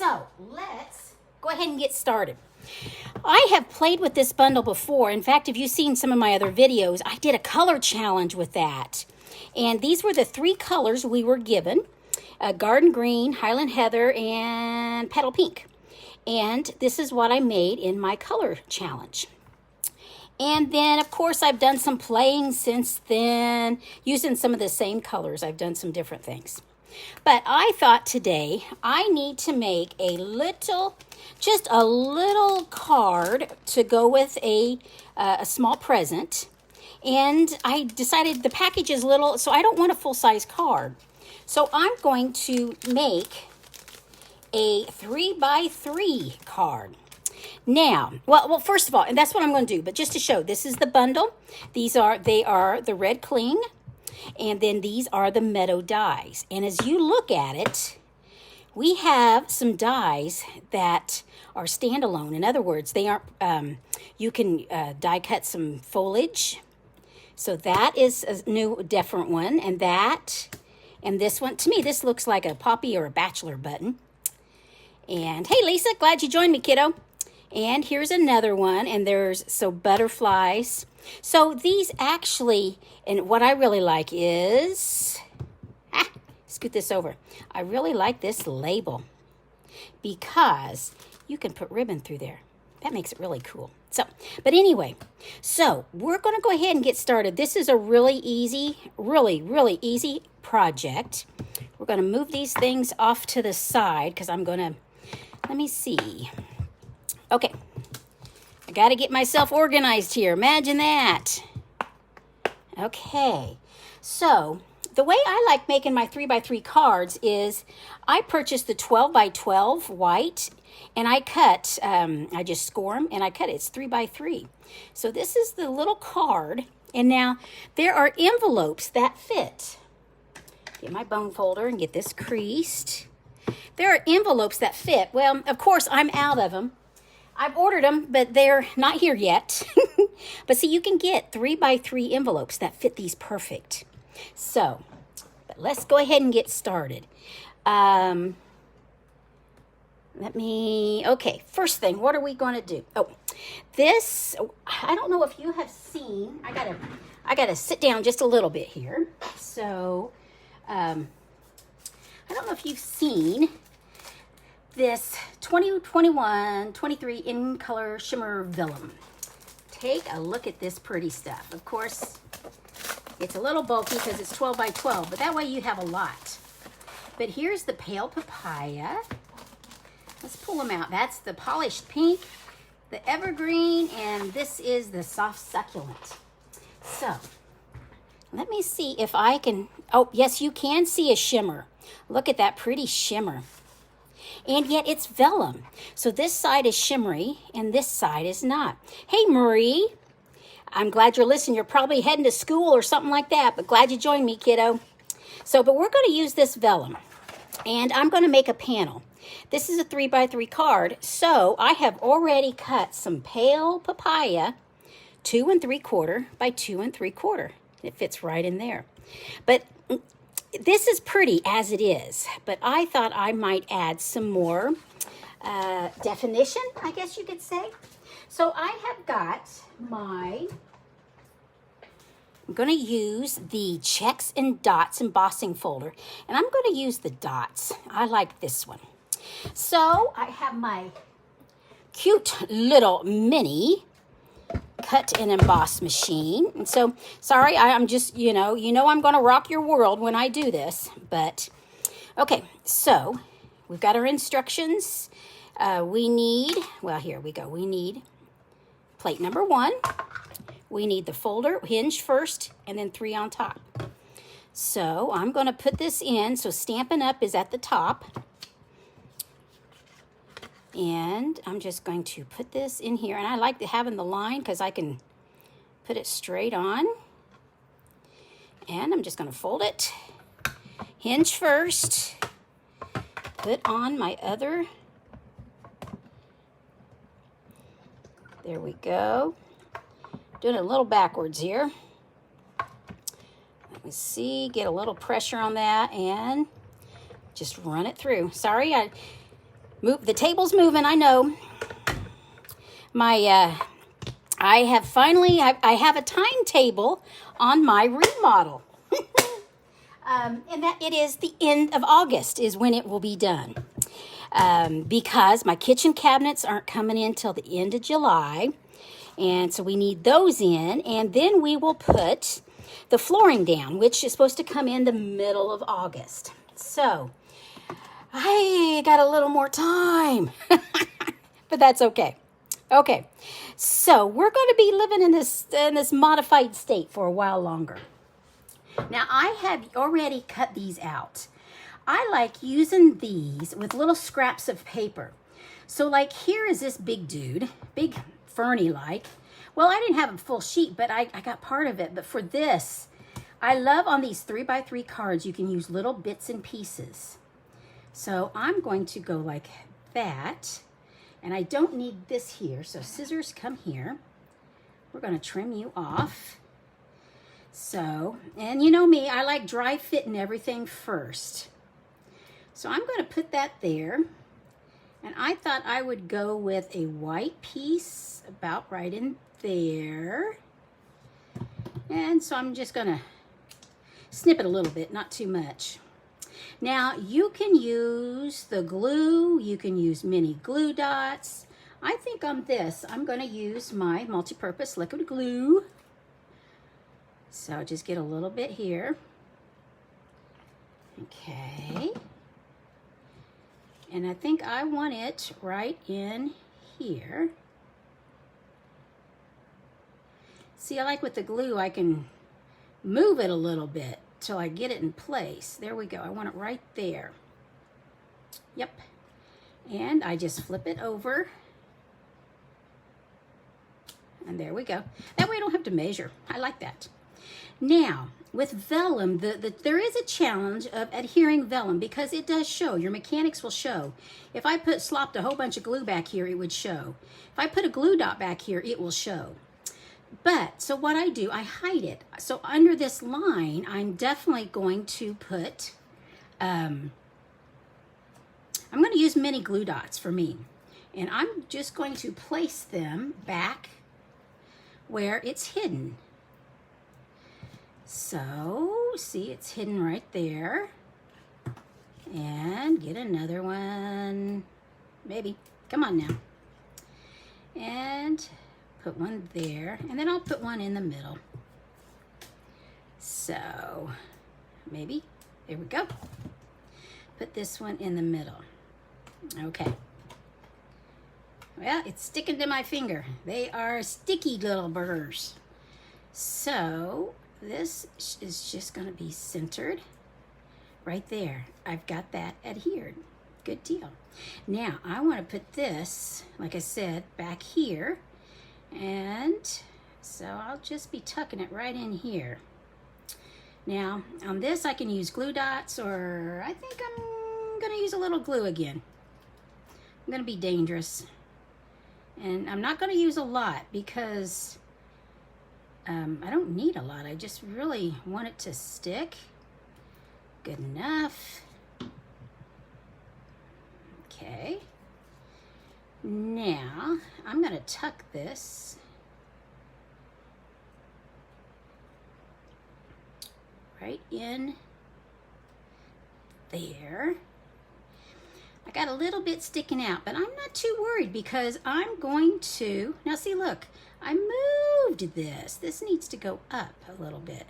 So let's go ahead and get started. I have played with this bundle before. In fact, if you've seen some of my other videos, I did a color challenge with that. And these were the 3 colors we were given. Garden Green, Highland Heather, and Petal Pink. And this is what I made in my color challenge. And then, of course, I've done some playing since then, using some of the same colors. I've done some different things. But I thought today I need to make just a little card to go with a small present. And I decided the package is little, so I don't want a full-size card. So I'm going to make a 3x3 card. Now, well, first of all, and that's what I'm going to do, but just to show, this is the bundle. They are the red cling, and then these are the meadow dies. And as you look at it, we have some dies that are standalone. In other words, they aren't, you can die cut some foliage. So that is a new, different one. And this one, to me, this looks like a poppy or a bachelor button. And hey, Lisa, glad you joined me, kiddo. And here's another one, and there's butterflies. So these actually, and what I really like is, scoot this over. I really like this label because you can put ribbon through there. That makes it really cool. So, but anyway, so we're going to go ahead and get started. This is a really easy project. We're going to move these things off to the side because I'm going to, let me see. Okay, I got to get myself organized here. Imagine that. Okay, so the way I like making my 3x3 cards is I purchased the 12x12 white, and I cut, I just score them, and I cut it. It's 3x3. So this is the little card, and now there are envelopes that fit. Get my bone folder and get this creased. There are envelopes that fit. Well, of course, I'm out of them. I've ordered them, but they're not here yet. But see, you can get 3x3 envelopes that fit these perfect. So, but let's go ahead and get started. Okay, first thing, what are we going to do? Oh, this, I don't know if you have seen, I gotta sit down just a little bit here. So, I don't know if you've seen this 2021-23 in color shimmer vellum. Take a look at this pretty stuff. Of course, it's a little bulky because it's 12x12, but that way you have a lot. But here's the pale papaya. Let's pull them out. That's the polished pink, the evergreen, and this is the soft succulent. So, let me see if I can, oh, yes, you can see a shimmer. Look at that pretty shimmer. And yet it's vellum. So this side is shimmery and this side is not. Hey, Marie. I'm glad you're listening. You're probably heading to school or something like that, but glad you joined me, kiddo. So, but we're going to use this vellum. And I'm going to make a panel. This is a 3x3 card. So I have already cut some pale papaya, 2 3/4 by 2 3/4. It fits right in there. But this is pretty as it is, but I thought I might add some more definition, I guess you could say. So I have got I'm going to use the Checks and Dots embossing folder, and I'm going to use the dots. I like this one. So I have my cute little mini cut and emboss machine. And so, sorry, I'm just, you know I'm going to rock your world when I do this. But, okay, so we've got our instructions. We need, well, here we go. We need plate number 1. We need the folder, hinge first, and then 3 on top. So I'm going to put this in. So Stampin' Up is at the top. And I'm just going to put this in here. And I like having the line because I can put it straight on. And I'm just going to fold it. Hinge first. Put on my other. There we go. Doing it a little backwards here. Let me see. Get a little pressure on that and just run it through. Sorry, The table's moving, I know. I have a timetable on my remodel. And that it is the end of August is when it will be done. Because my kitchen cabinets aren't coming in till the end of July. And so we need those in. And then we will put the flooring down, which is supposed to come in the middle of August. So I got a little more time. But that's okay. Okay, so we're going to be living in this modified state for a while longer. Now, I have already cut these out. I like using these with little scraps of paper. So, like, here is this big dude, big ferny-like. Well, I didn't have a full sheet, but I got part of it. But for this, I love on these 3x3 cards, you can use little bits and pieces. So, I'm going to go like that. And I don't need this here, so scissors, come here. We're going to trim you off. So, and you know me, I like dry fitting everything first. So I'm going to put that there. And I thought I would go with a white piece about right in there. And so I'm just going to snip it a little bit, not too much. Now, you can use the glue, you can use mini glue dots. I think on this, I'm going to use my multi-purpose liquid glue. So just get a little bit here. Okay. And I think I want it right in here. See, I like with the glue, I can move it a little bit till I get it in place. There we go. I want it right there. Yep. And I just flip it over. And there we go. That way I don't have to measure. I like that. Now, with vellum, there is a challenge of adhering vellum because it does show. Your mechanics will show. If I slopped a whole bunch of glue back here, it would show. If I put a glue dot back here, it will show. But, so what I do, I hide it. So under this line, I'm definitely going to put, I'm going to use mini glue dots for me. And I'm just going to place them back where it's hidden. So, see, it's hidden right there. And get another one. Maybe. Come on now. And put one there, and then I'll put one in the middle. So, maybe, there we go. Put this one in the middle. Okay. Well, it's sticking to my finger. They are sticky little burrs. So, this is just going to be centered right there. I've got that adhered. Good deal. Now, I want to put this, like I said, back here. And so I'll just be tucking it right in here. Now, on this I can use glue dots, or I think I'm going to use a little glue again. I'm going to be dangerous. And I'm not going to use a lot because I don't need a lot. I just really want it to stick. Good enough. Okay. Now, I'm going to tuck this right in there. I got a little bit sticking out, but I'm not too worried because I'm going to, now see, look, I moved this. This needs to go up a little bit.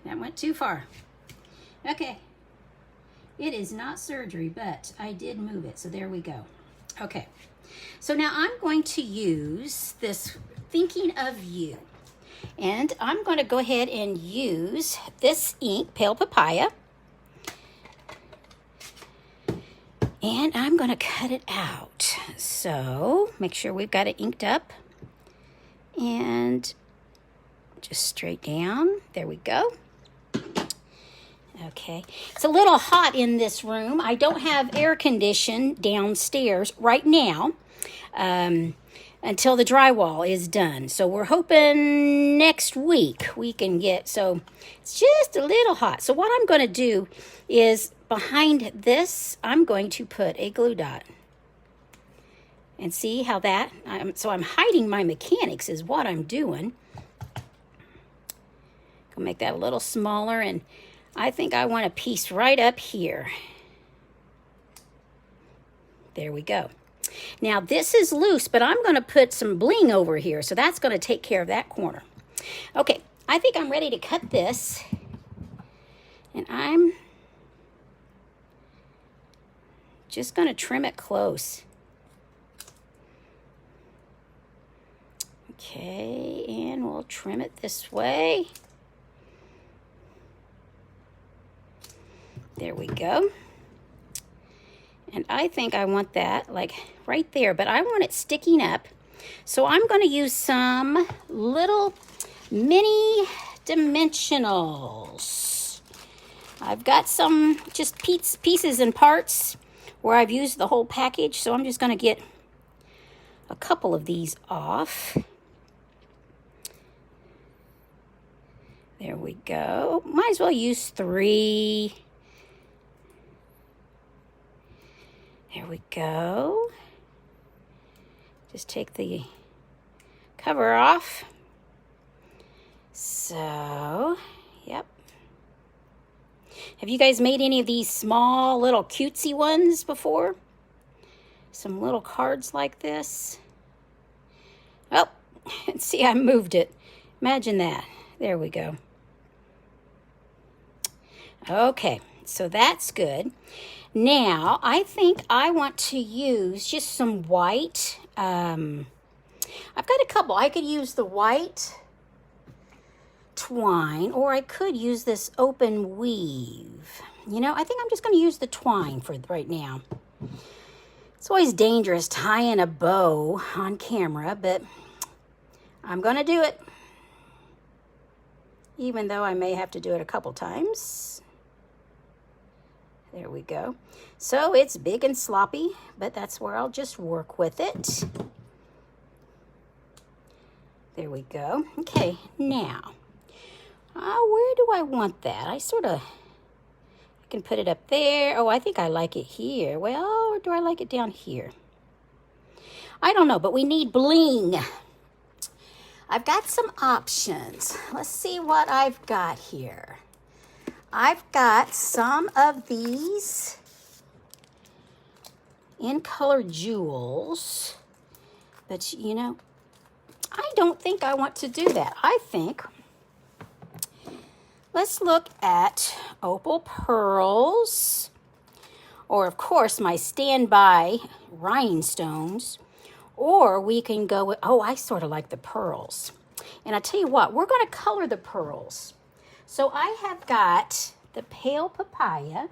That went too far. Okay. It is not surgery, but I did move it, so there we go. Okay, so now I'm going to use this Thinking of You. And I'm going to go ahead and use this ink, Pale Papaya. And I'm going to cut it out. So make sure we've got it inked up. And just straight down. There we go. Okay, it's a little hot in this room. I don't have air condition downstairs right now. until the drywall is done. So we're hoping next week we can get, so it's just a little hot. So what I'm going to do is behind this, I'm going to put a glue dot. And see how that, so I'm hiding my mechanics is what I'm doing. I'll make that a little smaller, and I think I want a piece right up here. There we go. Now this is loose, but I'm going to put some bling over here, so that's going to take care of that corner. Okay, I think I'm ready to cut this, and I'm just going to trim it close. Okay, and we'll trim it this way. There we go. And I think I want that like right there, but I want it sticking up. So I'm going to use some little mini dimensionals. I've got some just pieces and parts where I've used the whole package, so I'm just going to get a couple of these off. There we go. Might as well use 3. There we go. Just take the cover off. So, yep. Have you guys made any of these small little cutesy ones before? Some little cards like this? Oh, see, I moved it. Imagine that. There we go. Okay, so that's good. Now, I think I want to use just some white. I've got a couple. I could use the white twine, or I could use this open weave. You know, I think I'm just going to use the twine for right now. It's always dangerous tying a bow on camera, but I'm going to do it. Even though I may have to do it a couple times. There we go. So it's big and sloppy, but that's where I'll just work with it. There we go. Okay, now, where do I want that? I can put it up there. Oh, I think I like it here. Well, or do I like it down here? I don't know, but we need bling. I've got some options. Let's see what I've got here. I've got some of these in color jewels, but you know, I don't think I want to do that. I think let's look at opal pearls, or of course my standby rhinestones, or we can go with, oh, I sort of like the pearls. And I tell you what, we're going to color the pearls. So I have got the pale papaya.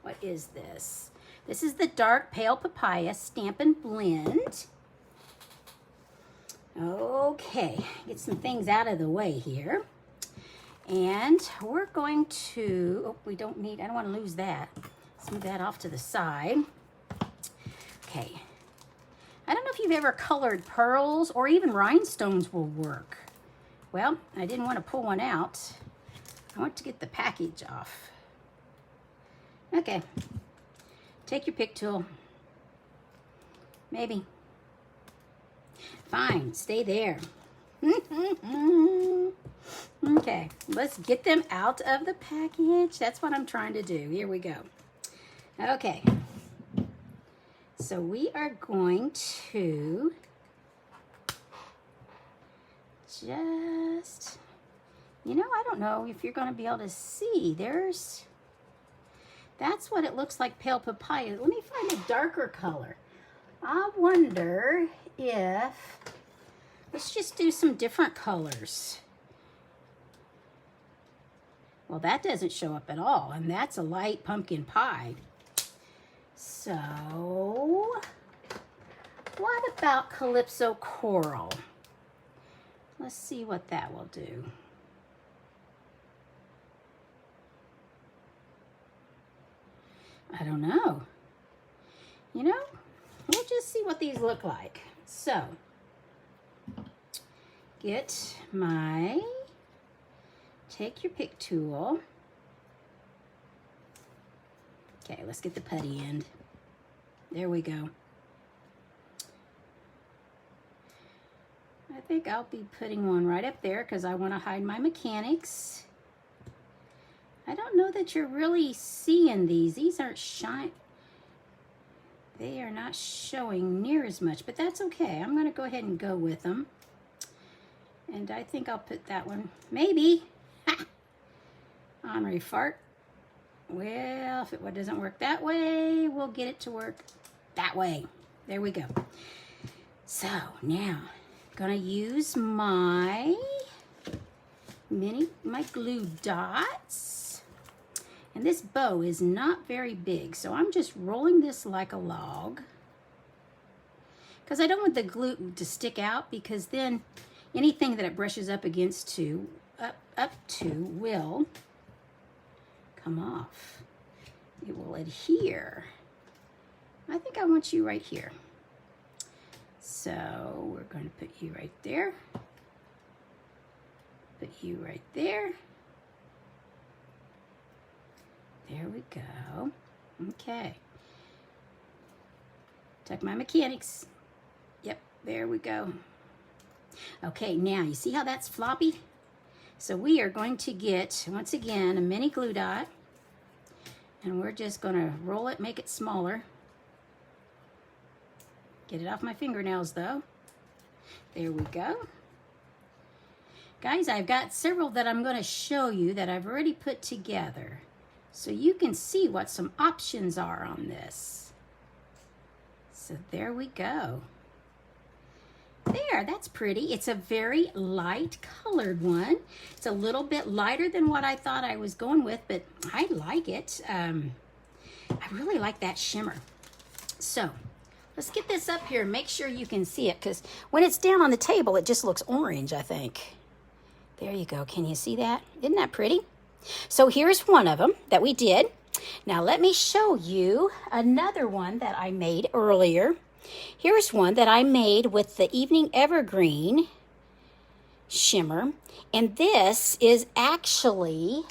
What is this? This is the dark pale papaya Stampin' blend. Okay, get some things out of the way here. And we're going to, oh, I don't want to lose that. Let's move that off to the side. Okay. I don't know if you've ever colored pearls, or even rhinestones will work. Well, I didn't want to pull one out. I want to get the package off. Okay. Take your pick tool. Maybe. Fine, stay there. Okay, let's get them out of the package. That's what I'm trying to do. Here we go. Okay. So we are going to just, you know, I don't know if you're going to be able to see. That's what it looks like, pale papaya. Let me find a darker color. I wonder if, let's just do some different colors. Well, that doesn't show up at all, and that's a light pumpkin pie. So, what about Calypso Coral? Let's see what that will do. I don't know. You know, we'll just see what these look like. So, take your pick tool. Okay, let's get the putty end. There we go. I think I'll be putting one right up there because I want to hide my mechanics. I don't know that you're really seeing these. These aren't shine. They are not showing near as much, but that's okay. I'm going to go ahead and go with them. And I think I'll put that one, maybe. Ha! Honorary fart. Well, if it doesn't work that way, we'll get it to work that way. There we go. So now, I'm gonna use my glue dots. And this bow is not very big, so I'm just rolling this like a log. Because I don't want the glue to stick out, because then anything that it brushes up against up to will come off. It will adhere. I think I want you right here. So we're going to put you right there. Put you right there. There we go. Okay. Tuck my mechanics. Yep, there we go. Okay, now you see how that's floppy? So we are going to get, once again, a mini glue dot, and we're just going to roll it, make it smaller. Get it off my fingernails though. There we go. Guys, I've got several that I'm going to show you that I've already put together, so you can see what some options are on this. So there we go. There, that's pretty. It's a very light colored one. It's a little bit lighter than what I thought I was going with, but I like it. I really like that shimmer. So let's get this up here and make sure you can see it, because when it's down on the table, it just looks orange, I think. There you go. Can you see that? Isn't that pretty? So here's one of them that we did. Now let me show you another one that I made earlier. Here's one that I made with the Evening Evergreen shimmer, and this is actually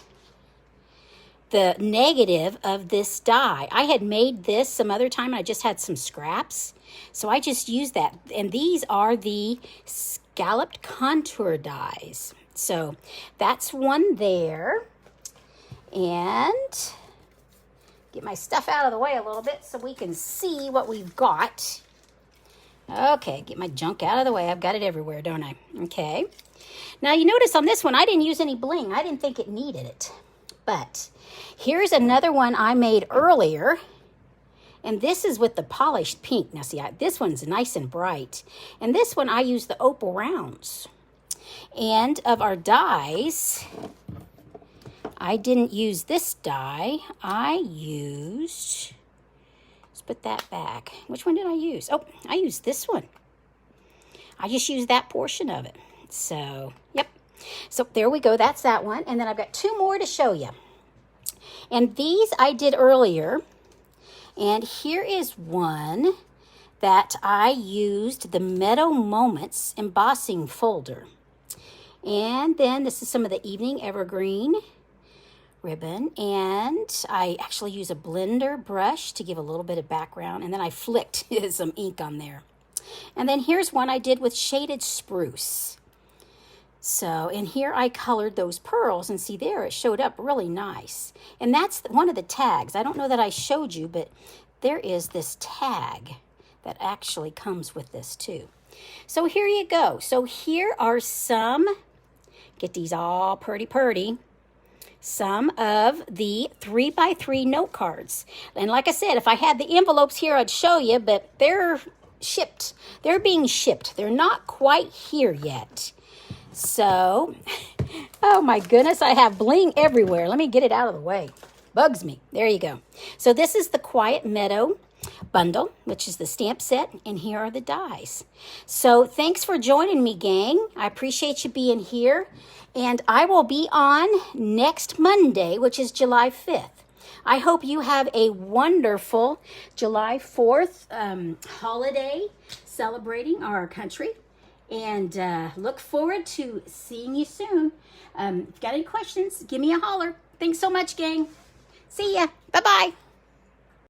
the negative of this die. I had made this some other time, and I just had some scraps, so I just used that. And these are the scalloped contour dies. So that's one there. And get my stuff out of the way a little bit so we can see what we've got. Okay, get my junk out of the way. I've got it everywhere, don't I? Okay. Now you notice on this one, I didn't use any bling. I didn't think it needed it. But here's another one I made earlier. And this is with the polished pink. Now see, this one's nice and bright. And this one I used the opal rounds. And of our dies, I didn't use this die. I used, let's put that back. Which one did I use? Oh, I used this one. I just used that portion of it. So, yep. So there we go. That's that one. And then I've got two more to show you. And these I did earlier. And here is one that I used the Meadow Moments embossing folder. And then this is some of the Evening Evergreen ribbon, and I actually use a blender brush to give a little bit of background, and then I flicked some ink on there. And then here's one I did with shaded spruce. So, and here I colored those pearls, and see there, it showed up really nice. And that's one of the tags. I don't know that I showed you, but there is this tag that actually comes with this too. So here you go. So here are some, get these all pretty, some of the 3x3 note cards. And like I said, if I had the envelopes here, I'd show you, but they're shipped. They're being shipped. They're not quite here yet. So, oh my goodness, I have bling everywhere. Let me get it out of the way. Bugs me. There you go. So this is the Quiet Meadow Bundle, which is the stamp set, and here are the dies. So thanks for joining me, gang. I appreciate you being here, and I will be on next Monday, which is July 5th. I hope you have a wonderful July 4th holiday celebrating our country. And look forward to seeing you soon. If you got any questions, give me a holler. Thanks so much, gang. See ya. Bye-bye.